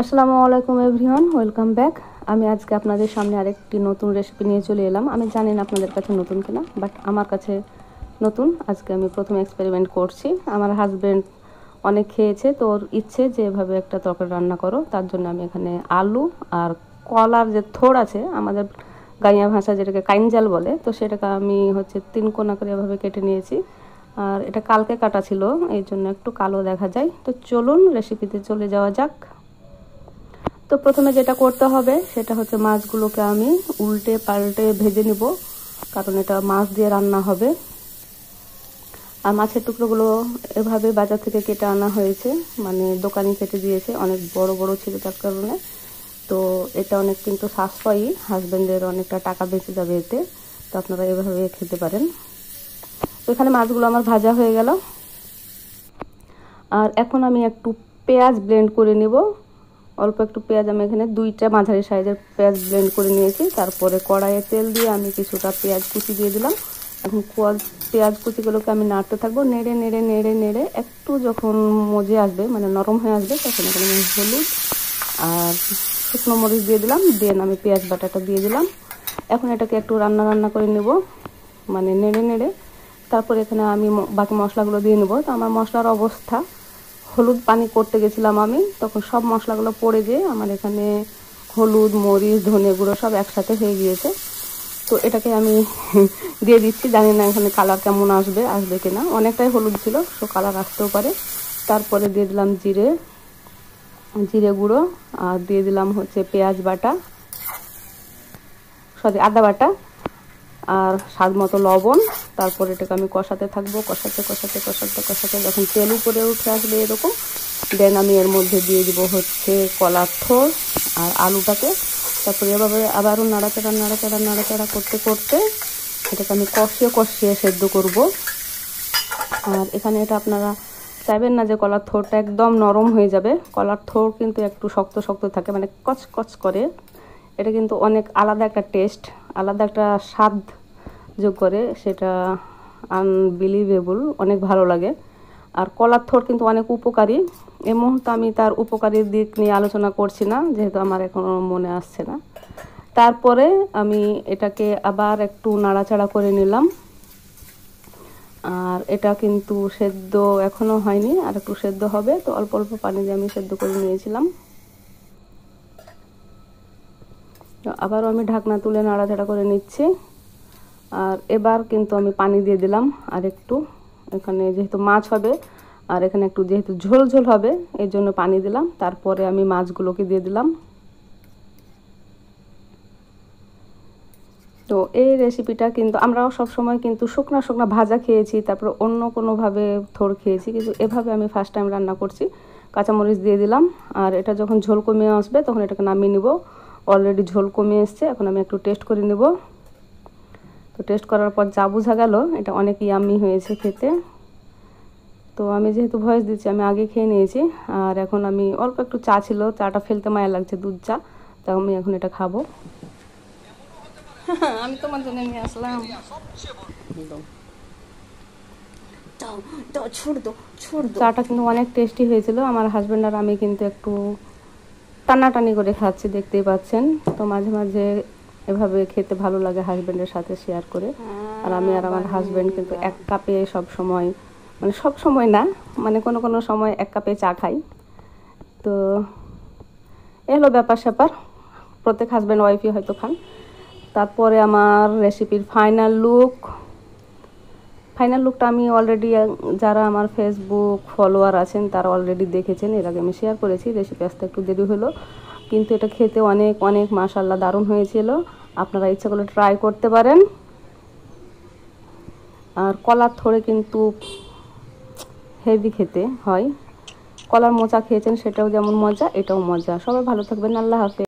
আসসালামু আলাইকুম everyone, welcome back. আমি আজকে আপনাদের সামনে আরেকটি নতুন রেসিপি নিয়ে চলে এলাম। আমি জানি না আপনাদের কাছে নতুন কিনা, বাট আমার কাছে নতুন। আজকে আমি প্রথম এক্সপেরিমেন্ট করছি। আমার হাজব্যান্ড অনেক খেয়েছে, তো ওর ইচ্ছে যে এভাবে একটা তরকারি রান্না করো। তার জন্য আমি এখানে আলু আর কলার যে থোড় আছে, আমাদের গাইয়া ভাষা যেটাকে কাইনজাল বলে, তো সেটাকে আমি 3 কোনা করে এভাবে কেটে নিয়েছি। আর এটা কালকে কাটা ছিল, এই জন্য একটু কালো দেখা যায়। তো চলুন রেসিপিতে চলে যাওয়া যাক। তো প্রথমে যেটা করতে হবে সেটা হচ্ছে মাছগুলোকে আমি উল্টে পাল্টে ভেজে নিব, কারণ এটা মাছ দিয়ে রান্না হবে। আর মাছের টুকরোগুলো এভাবে বাজার থেকে কেটে আনা হয়েছে, মানে দোকানি কেটে দিয়েছে, অনেক বড় বড় ছিল তার কারণে। তো এটা অনেক কিন্তু সাশ্রয়ী, হাজব্যান্ডের অনেকটা টাকা বেঁচে যাবে এতে। তো আপনারা এভাবে খেতে পারেন। তো এখানে মাছগুলো আমার ভাজা হয়ে গেল। আর এখন আমি একটু পেঁয়াজ ব্লেন্ড করে নেব। অল্প একটু পেঁয়াজ, আমি এখানে 2টা মাঝারি সাইজের পেঁয়াজ ব্লেন্ড করে নিয়েছি। তারপরে কড়াইয়ে তেল দিয়ে আমি কিছুটা পেঁয়াজ কুচি দিয়ে দিলাম। এখন পেঁয়াজ কুচিগুলোকে আমি নাড়তে থাকবো, নেড়ে নেড়ে নেড়ে নেড়ে একটু যখন মজে আসবে, মানে নরম হয়ে আসবে, তখন এখানে আমি হলুদ আর শুকনো মরিচ দিয়ে দিলাম। দেন আমি পেঁয়াজ বাটাটা দিয়ে দিলাম। এখন এটাকে একটু রান্না রান্না করে নেব, মানে নেড়ে নেড়ে। তারপর এখানে আমি বাকি মশলাগুলো দিয়ে নেব। তো আমার মশলার অবস্থা, হলুদ পানি করতে গেছিলাম আমি, তখন সব মশলাগুলো পড়ে যেয়ে আমার এখানে হলুদ, মরিচ, ধনে গুঁড়ো সব একসাথে হয়ে গিয়েছে। তো এটাকে আমি দিয়ে দিচ্ছি। জানি না এখানে কালার কেমন আসবে কিনা, অনেকটাই হলুদ ছিল, সো কালার আসতেও পারে। তারপরে দিয়ে দিলাম জিরে গুঁড়ো, আর দিয়ে দিলাম পেঁয়াজ বাটা, আদা বাটা, আর স্বাদ মতো লবণ। তারপর এটাকে আমি কষাতে থাকবো, কষাতে কষাতে কষাতে কষাতে যখন তেল উপরে উঠে আসবে এরকম, দেন আমি এর মধ্যে দিয়ে দিব কলার থোড় আর আলুটাকে। তারপরে এভাবে আবারও নাড়াচাড়া নাড়াচাড়া নাড়াচাড়া করতে করতে এটাকে আমি কষিয়ে কষিয়ে সেদ্ধ করব। আর এখানে এটা আপনারা চাইবেন না যে কলার থোড়টা একদম নরম হয়ে যাবে। কলার থোড় কিন্তু একটু শক্ত শক্ত থাকে, মানে কচকচ করে। এটা কিন্তু অনেক আলাদা একটা টেস্ট, আলাদা একটা স্বাদ যোগ করে, সেটা আনবিলিভেবল, অনেক ভালো লাগে। আর কলার থোড় কিন্তু অনেক উপকারী। এই মুহূর্তে আমি তার উপকারী দিক নিয়ে আলোচনা করছি না, যেহেতু আমার এখনও মনে আসছে না। তারপরে আমি এটাকে আবার একটু নাড়াচাড়া করে নিলাম। আর এটা কিন্তু সেদ্ধ এখনও হয়নি, আর একটু সেদ্ধ হবে। তো অল্প অল্প পানি দিয়ে আমি সেদ্ধ করে নিয়েছিলাম। আবারও আমি ঢাকনা তুলে নাড়াচাড়া করে নিচ্ছি। আর এবার কিন্তু আমি পানি দিয়ে দিলাম আর একটু, এখানে যেহেতু মাছ হবে আর এখানে একটু যেহেতু ঝোল ঝোল হবে, এই জন্য পানি দিলাম। তারপরে আমি মাছগুলোকে দিয়ে দিলাম। তো এই রেসিপিটা কিন্তু আমরাও সবসময় কিন্তু শুকনা শুকনা ভাজা খেয়েছি, তারপরে অন্য কোনোভাবে থোড় খেয়েছি, কিন্তু এভাবে আমি ফার্স্ট টাইম রান্না করছি। কাঁচামরিচ দিয়ে দিলাম। আর এটা যখন ঝোল কমিয়ে আসবে তখন এটাকে নামিয়ে নিব। অলরেডি ঝোল কমিয়ে এসছে, এখন আমি একটু টেস্ট করে নেব। তো টেস্ট করার পর যা বোঝা গেল, এটা অনেক ইয়াম্মি হয়েছে খেতে। তো আমি যেহেতু ভয়েস দিচ্ছি, আমি আগে খেয়ে নিয়েছি। আর এখন আমি অল্প একটু চা ছিল, চাটা ফেলতে মায়া লাগছে, দুধ চা, তো আমি এখন এটা খাবো। আমি তোমার জন্য নিয়ে আসলাম। চাটা কিন্তু অনেক টেস্টি হয়েছিল। আমার হাজব্যান্ড আর আমি কিন্তু একটু টানাটানি করে খাচ্ছি, দেখতেই পাচ্ছেন। তো মাঝে মাঝে এভাবে খেতে ভালো লাগে হাজব্যান্ডের সাথে শেয়ার করে। আর আমি আর আমার হাজব্যান্ড কিন্তু এক কাপে সব সময়, মানে সব সময় না, মানে কোনো কোনো সময় এক কাপে চা খাই। তো এলো ব্যাপার স্যাপার, প্রত্যেক হাজব্যান্ড ওয়াইফই হয়তো খান। তারপরে আমার রেসিপির ফাইনাল লুকটা আমি অলরেডি, যারা আমার ফেসবুক ফলোয়ার আছেন তারা অলরেডি দেখেছেন, এর আগে আমি শেয়ার করেছি। রেসিপি আসতে একটু দেরি হলো, কিন্তু এটা খেতে অনেক অনেক মাশাআল্লাহ দারুণ হয়েছিল। আপনারা ইচ্ছা করলে ট্রাই করতে পারেন। আর কলার থোড়ে কিন্তু হেভি খেতে হয়। কলার মোচা খেয়েছেন, সেটাও যেমন মজা, এটাও মজা। সবাই ভালো থাকবেন, আল্লাহ হাফেজ।